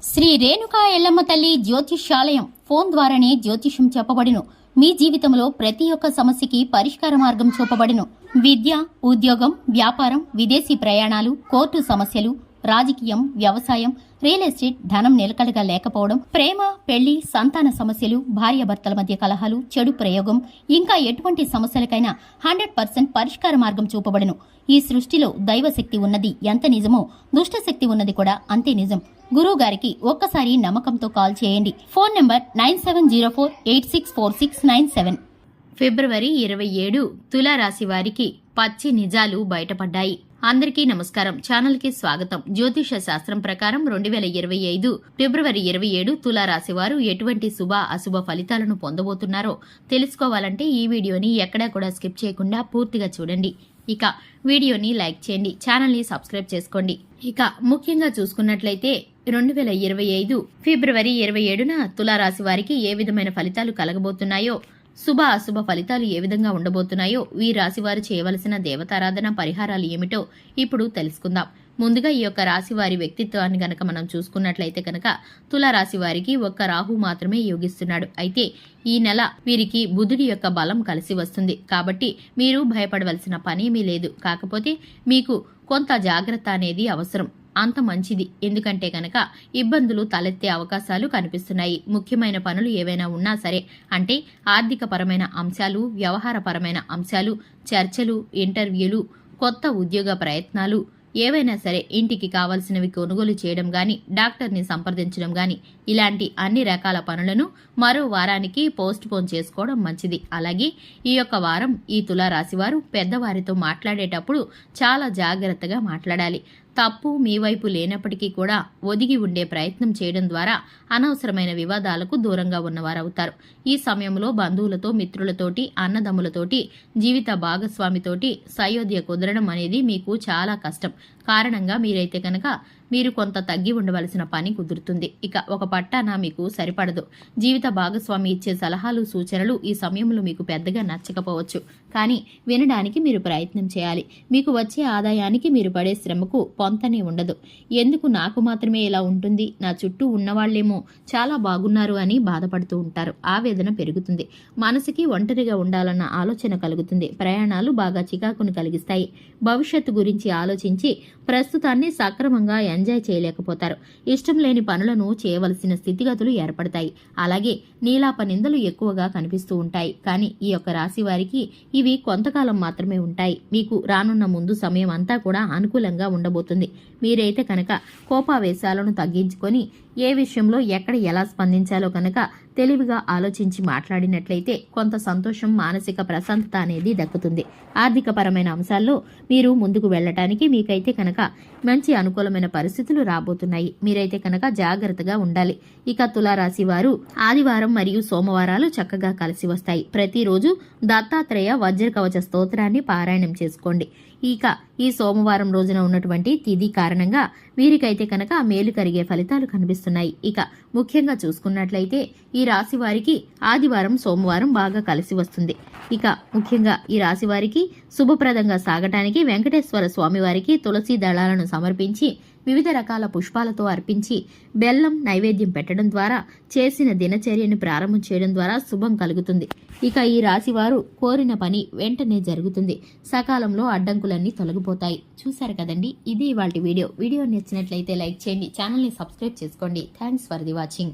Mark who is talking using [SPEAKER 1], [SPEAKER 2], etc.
[SPEAKER 1] శ్రీ రేణుకా ఎల్లమ్మ తల్లి జ్యోతిష్యాలయం ఫోన్ ద్వారానే జ్యోతిష్యం చెప్పబడును. మీ జీవితంలో ప్రతి ఒక్క సమస్యకి పరిష్కార మార్గం చూపబడును. విద్య, ఉద్యోగం, వ్యాపారం, విదేశీ ప్రయాణాలు, కోర్టు సమస్యలు, రాజకీయం, వ్యవసాయం, రియల్ ఎస్టేట్, ధనం నిలకడగా లేకపోవడం, ప్రేమ, పెళ్లి, సంతాన సమస్యలు, భార్యాభర్తల మధ్య కలహాలు, చెడు ప్రయోగం, ఇంకా ఎటువంటి సమస్యలకైనా 100% పరిష్కార మార్గం చూపబడును. ఈ సృష్టిలో దైవశక్తి ఉన్నది ఎంత నిజమో దుష్ట శక్తి ఉన్నది కూడా అంతే నిజం. గురువు గారికి ఒక్కసారి నమ్మకంతో కాల్ చేయండి. Phone number 9704864697. ఫిబ్రవరి 27 తులారాశి వారికి పచ్చి నిజాలు బయటపడ్డాయి. అందరికీ నమస్కారం. ఛానల్ కి స్వాగతం. జ్యోతిష శాస్త్రం ప్రకారం 2025 ఫిబ్రవరి 27 తులారాశి వారు ఎటువంటి శుభ అశుభ ఫలితాలను పొందబోతున్నారో తెలుసుకోవాలంటే ఈ వీడియోని ఎక్కడా కూడా స్కిప్ చేయకుండా పూర్తిగా చూడండి. ఇక వీడియోని లైక్ చేయండి, ఛానల్ ని సబ్స్క్రైబ్ చేసుకోండి. ఇక ముఖ్యంగా చూసుకున్నట్లయితే 2025 ఫిబ్రవరి 27న తులారాశి వారికి ఏ విధమైన ఫలితాలు కలగబోతున్నాయో, శుభ అశుభ ఫలితాలు ఏ విధంగా ఉండబోతున్నాయో, ఈ రాశివారు చేయవలసిన దేవతారాధన పరిహారాలు ఏమిటో ఇప్పుడు తెలుసుకుందాం. ముందుగా ఈ యొక్క రాశి వారి వ్యక్తిత్వాన్ని గనక మనం చూసుకున్నట్లయితే కనుక తులారాశి వారికి ఒక్క రాహు మాత్రమే యోగిస్తున్నాడు. అయితే ఈ నెల వీరికి బుధుడి యొక్క బలం కలిసి వస్తుంది. కాబట్టి మీరు భయపడవలసిన పనేమీ లేదు. కాకపోతే మీకు కొంత జాగ్రత్త అనేది అవసరం. అంత మంచిది. ఎందుకంటే కనుక ఇబ్బందులు తలెత్తే అవకాశాలు కనిపిస్తున్నాయి. ముఖ్యమైన పనులు ఏవైనా ఉన్నా సరే, అంటే ఆర్థిక పరమైన అంశాలు, వ్యవహారపరమైన అంశాలు, చర్చలు, ఇంటర్వ్యూలు, కొత్త ఉద్యోగ ప్రయత్నాలు ఏవైనా సరే, ఇంటికి కావలసినవి కొనుగోలు చేయడం గాని, డాక్టర్ని సంప్రదించడం గాని, ఇలాంటి అన్ని రకాల పనులను మరో వారానికి పోస్ట్ పోన్ చేసుకోవడం మంచిది. అలాగే ఈ యొక్క వారం ఈ తులారాశివారు పెద్దవారితో మాట్లాడేటప్పుడు చాలా జాగ్రత్తగా మాట్లాడాలి. తప్పు మీ వైపు లేనప్పటికీ కూడా ఒదిగి ఉండే ప్రయత్నం చేయడం ద్వారా అనవసరమైన వివాదాలకు దూరంగా ఉన్నవారవుతారు. ఈ సమయంలో బంధువులతో, మిత్రులతోటి, అన్నదమ్ములతోటి, జీవిత భాగస్వామితోటి సయోధ్య కుదరడం అనేది మీకు చాలా కష్టం. కారణంగా మీరైతే కనుక మీరు కొంత తగ్గి ఉండవలసిన పని కుదురుతుంది. ఇక ఒక పట్టాన మీకు సరిపడదు. జీవిత భాగస్వామి ఇచ్చే సలహాలు, సూచనలు ఈ సమయంలో మీకు పెద్దగా నచ్చకపోవచ్చు. కానీ వినడానికి మీరు ప్రయత్నం చేయాలి. మీకు వచ్చే ఆదాయానికి మీరు పడే శ్రమకు పొంతనే ఉండదు. ఎందుకు నాకు మాత్రమే ఇలా ఉంటుంది, నా చుట్టూ ఉన్నవాళ్లేమో చాలా బాగున్నారు అని బాధపడుతూ ఉంటారు. ఆవేదన పెరుగుతుంది. మనసుకి ఒంటరిగా ఉండాలన్న ఆలోచన కలుగుతుంది. ప్రయాణాలు బాగా చికాకును కలిగిస్తాయి. భవిష్యత్తు గురించి ఆలోచించి ప్రస్తుతాన్ని సక్రమంగా ఎంజాయ్ చేయలేకపోతారు. ఇష్టం లేని పనులను చేయవలసిన స్థితిగతులు ఏర్పడతాయి. అలాగే నీలాప నిందలు ఎక్కువగా కనిపిస్తూ ఉంటాయి. కానీ ఈ యొక్క రాశి వారికి ఇవి కొంతకాలం మాత్రమే ఉంటాయి. మీకు రానున్న ముందు సమయం అంతా కూడా అనుకూలంగా ఉండబోతుంది. మీరైతే కనుక కోపావేశాలను తగ్గించుకొని ఏ విషయంలో ఎక్కడ ఎలా స్పందించాలో కనుక తెలివిగా ఆలోచించి మాట్లాడినట్లయితే కొంత సంతోషం, మానసిక ప్రశాంతత అనేది దక్కుతుంది. ఆర్థిక పరమైన అంశాల్లో మీరు ముందుకు వెళ్లటానికి మీకైతే కనుక మంచి అనుకూలమైన పరిస్థితులు రాబోతున్నాయి. మీరైతే కనుక జాగ్రత్తగా ఉండాలి. ఇక తులారాశి వారు ఆదివారం మరియు సోమవారాలు చక్కగా కలిసి వస్తాయి. ప్రతిరోజు దత్తాత్రేయ వజ్ర కవచ స్తోత్రాన్ని పారాయణం చేసుకోండి. ఇక ఈ సోమవారం రోజున ఉన్నటువంటి తిథి కారణంగా వీరికైతే కనుక మేలు కలిగే ఫలితాలు కనిపిస్తున్నాయి. ఇక ముఖ్యంగా చూసుకున్నట్లయితే ఈ రాశి వారికి ఆదివారం, సోమవారం బాగా కలిసి వస్తుంది. ఇక ముఖ్యంగా ఈ రాశి వారికి శుభప్రదంగా సాగటానికి వెంకటేశ్వర స్వామి వారికి తులసి దళాలను సమర్పించి, వివిధ రకాల పుష్పాలతో అర్పించి, బెల్లం నైవేద్యం పెట్టడం ద్వారా చేసిన దినచర్యను ప్రారంభం చేయడం ద్వారా శుభం కలుగుతుంది. ఇక ఈ రాశివారు కోరిన పని వెంటనే జరుగుతుంది. సకాలంలో అడ్డంకులన్నీ తొలగిపోతాయి. చూశారు కదండి, ఇది ఇవాల్టి వీడియో. వీడియో నచ్చినట్లయితే లైక్ చేయండి, ఛానల్ని సబ్స్క్రైబ్ చేసుకోండి. Thanks for the watching.